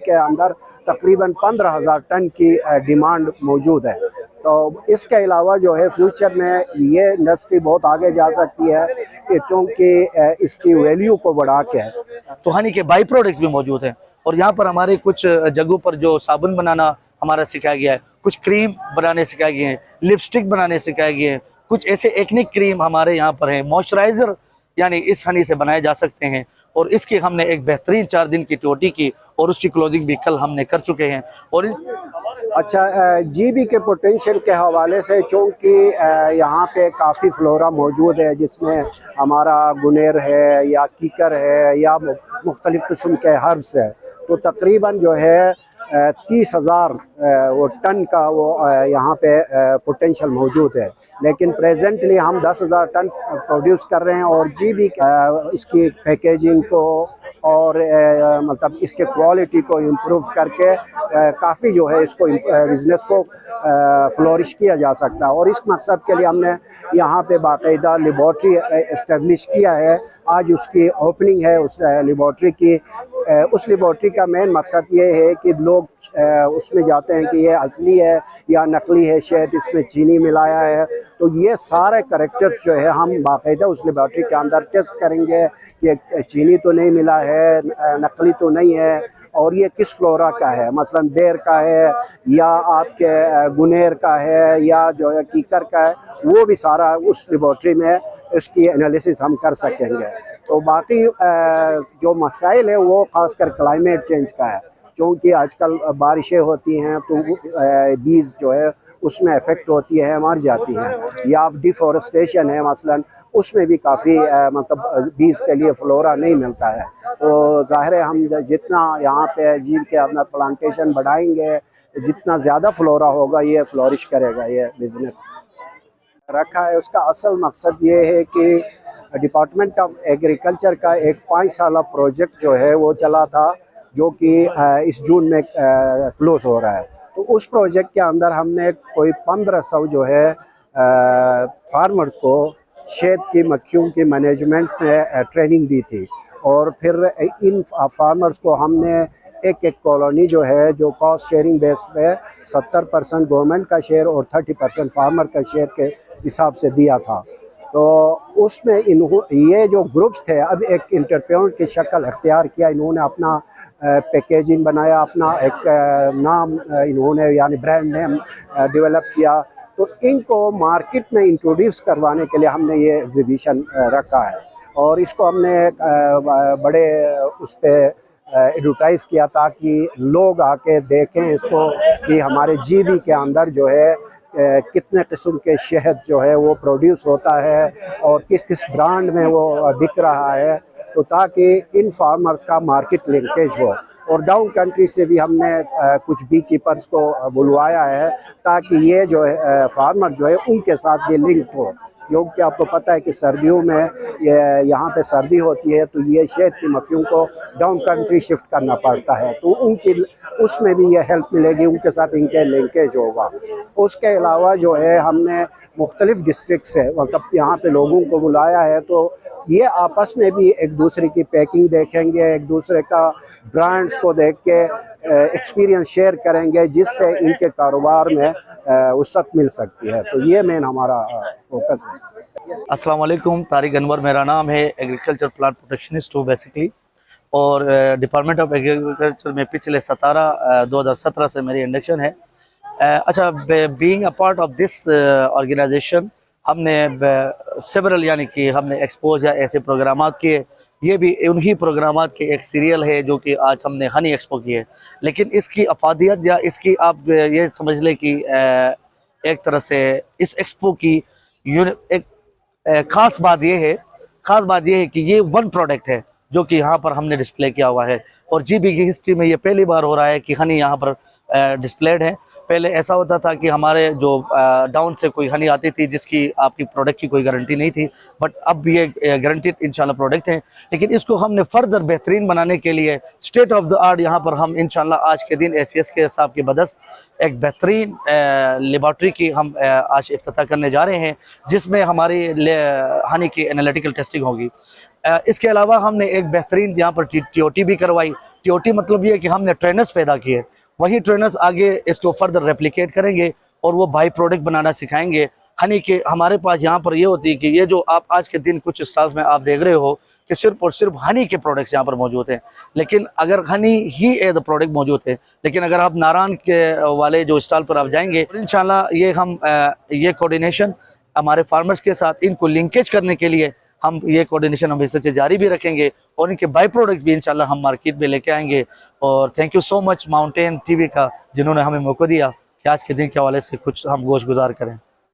के अंदर तकरीबन 15,000 टन की डिमांड मौजूद है। तो इसके अलावा जो है फ्यूचर में ये इंडस्ट्री बहुत आगे जा सकती है क्योंकि इसकी वैल्यू को बढ़ा के है। तो हनी के बाई प्रोडक्ट्स भी मौजूद हैं और यहाँ पर हमारे कुछ जगहों पर जो साबुन बनाना हमारा सिखाया गया है, कुछ क्रीम बनाने सिखाए गए हैं, लिपस्टिक बनाने सिखाए गए हैं, कुछ ऐसे एक्निक क्रीम हमारे यहाँ पर हैं, मॉइस्चराइज़र यानी इस हनी से बनाए जा सकते हैं। और इसकी हमने एक बेहतरीन 4 दिन की टोटी की और उसकी क्लोजिंग भी कल हमने कर चुके हैं। और अच्छा, जीबी के पोटेंशियल के हवाले से चूँकि यहाँ पे काफ़ी फ्लोरा मौजूद है जिसमें हमारा गुनेर है या कीकर है या मुख्तलिफ़ किस्म के हर्ब्स है, तो तकरीबन जो है 30,000 वो टन का वो यहाँ पे पोटेंशियल मौजूद है। लेकिन प्रेजेंटली हम 10,000 टन प्रोड्यूस कर रहे हैं और जीबी इसकी पैकेजिंग को और मतलब इसके क्वालिटी को इम्प्रूव करके काफ़ी जो है इसको बिज़नेस को फ्लोरिश किया जा सकता है। और इस मकसद के लिए हमने यहाँ पे बाकायदा लेबॉर्ट्री इस्टेब्लिश किया है। आज उसकी ओपनिंग है उस लेबॉर्ट्री की। उस लेबॉर्ट्री का मेन मकसद ये है कि लोग उसमें जाते हैं कि ये असली है या नकली है, शायद इसमें चीनी मिलाया है, तो ये सारे करैक्टर्स जो है हम बाकायदा उस लेबॉर्ट्री के अंदर टेस्ट करेंगे कि चीनी तो नहीं मिला है, नकली तो नहीं है, और ये किस फ्लोरा का है, मसलन बेर का है या आपके गुनेर का है या जो है कीकर का है, वो भी सारा उस लेबॉर्ट्री में इसकी एनालिसिस हम कर सकेंगे। तो बाकी जो मसाइल है वो ख़ासकर क्लाइमेट चेंज का है, क्योंकि आजकल बारिशें होती हैं तो बीज जो है उसमें इफ़ेक्ट होती है, मर जाती हैं, या डिफॉरेस्टेशन है मसलन, उसमें भी काफ़ी मतलब बीज के लिए फ्लोरा नहीं मिलता है। तो ज़ाहिर है हम जितना यहाँ पे जीव के अंदर प्लांटेशन बढ़ाएंगे, जितना ज़्यादा फ्लोरा होगा ये फ्लोरिश करेगा ये बिज़नेस रखा है। उसका असल मकसद ये है कि डिपार्टमेंट ऑफ एग्रीकल्चर का एक 5 साला प्रोजेक्ट जो है वो चला था, जो कि इस जून में क्लोज हो रहा है। तो उस प्रोजेक्ट के अंदर हमने कोई 1500 जो है फार्मर्स को शहद की मक्खियों की मैनेजमेंट में ट्रेनिंग दी थी, और फिर इन फार्मर्स को हमने एक कॉलोनी जो है जो कॉस्ट शेयरिंग बेस पे 70% गवर्नमेंट का शेयर और 30% फार्मर का शेयर के हिसाब से दिया था। तो उसमें ये जो ग्रुप्स थे अब एक इंटरप्रेन्योर की शक्ल अख्तियार किया, इन्होंने अपना पैकेजिंग बनाया, अपना एक नाम इन्होंने यानी ब्रांड नेम डेवलप किया। तो इनको मार्केट में इंट्रोड्यूस करवाने के लिए हमने ये एग्जीबिशन रखा है, और इसको हमने बड़े उस पर एडवर्टाइज़ किया ताकि लोग आके देखें इसको कि हमारे जीबी के अंदर जो है कितने किस्म के शहद जो है वो प्रोड्यूस होता है और किस किस ब्रांड में वो बिक रहा है, तो ताकि इन फार्मर्स का मार्केट लिंकेज हो। और डाउन कंट्री से भी हमने कुछ बी कीपर्स को बुलवाया है ताकि ये जो है फार्मर जो है उनके साथ भी लिंक हो, क्योंकि आपको पता है कि सर्दियों में यहाँ पे सर्दी होती है तो ये शहद की मक्खियों को डाउन कंट्री शिफ्ट करना पड़ता है, तो उनकी उसमें भी ये हेल्प मिलेगी, उनके साथ इनके लिंकेज होगा। उसके अलावा जो है हमने मुख्तलिफ़ डिस्ट्रिक्ट से मतलब यहाँ पे लोगों को बुलाया है, तो ये आपस में भी एक दूसरे की पैकिंग देखेंगे, एक दूसरे का ब्रांड्स को देख के एक्सपीरियंस शेयर करेंगे, जिससे इनके कारोबार में वसअत मिल सकती है। तो ये मेन हमारा फोकस है। अस्सलाम वालेकुम, तारिक अनवर मेरा नाम है, एग्रीकल्चर प्लांट प्रोटेक्शनिस्ट हूँ बेसिकली, और डिपार्टमेंट ऑफ एग्रीकल्चर में पिछले 2017 से मेरी इंडक्शन है। अच्छा, being a part of this organisation हमने सेवरल यानी कि हमने एक्सपोज या ऐसे प्रोग्रामात किए, ये भी उन्हीं प्रोग्रामात के एक सीरियल है जो कि आज हमने हनी एक्सपो की है। लेकिन इसकी अफादियत या इसकी आप ये समझ लें कि एक तरह से इस एक्सपो की एक ख़ास बात ये है कि ये वन प्रोडक्ट है जो कि यहाँ पर हमने डिस्प्ले किया हुआ है, और जीबी की हिस्ट्री में ये पहली बार हो रहा है कि हनी यहाँ पर डिस्प्लेड है। पहले ऐसा होता था कि हमारे जो डाउन से कोई हनी आती थी जिसकी आपकी प्रोडक्ट की कोई गारंटी नहीं थी, बट अब ये गारंटीड इंशाल्लाह प्रोडक्ट है। लेकिन इसको हमने फर्दर बेहतरीन बनाने के लिए स्टेट ऑफ द आर्ट यहाँ पर हम इंशाल्लाह आज के दिन ACS के साहब की बदस्त एक बेहतरीन लेबॉर्ट्री की हम आज इफ्तिताह करने जा रहे हैं, जिसमें हमारी हनी की एनालिटिकल टेस्टिंग होगी। इसके अलावा हमने एक बेहतरीन यहाँ पर TOT भी करवाई, टीओटी मतलब ये है कि हमने ट्रेनर्स पैदा किए, वही ट्रेनर्स आगे इसको फर्दर रेप्लिकेट करेंगे और वो बाई प्रोडक्ट बनाना सिखाएंगे हनी के। हमारे पास यहाँ पर ये होती है कि ये जो आप आज के दिन कुछ स्टॉल्स में आप देख रहे हो कि सिर्फ और सिर्फ हनी के प्रोडक्ट्स यहाँ पर मौजूद हैं, लेकिन अगर हनी ही एज प्रोडक्ट मौजूद है, लेकिन अगर आप नारायण के वाले जो स्टॉल पर आप जाएंगे इंशाल्लाह ये हम ये कोऑर्डिनेशन हमारे फार्मर्स के साथ इनको लिंकेज करने के लिए हम ये कोऑर्डिनेशन हम इससे जारी भी रखेंगे और इनके बाई प्रोडक्ट भी इंशाल्लाह हम मार्केट में लेके आएंगे। और thank you so much mountain TV का, जिन्होंने हमें मौका दिया कि आज के दिन के हवाले से कुछ हम गोश गुजार करें।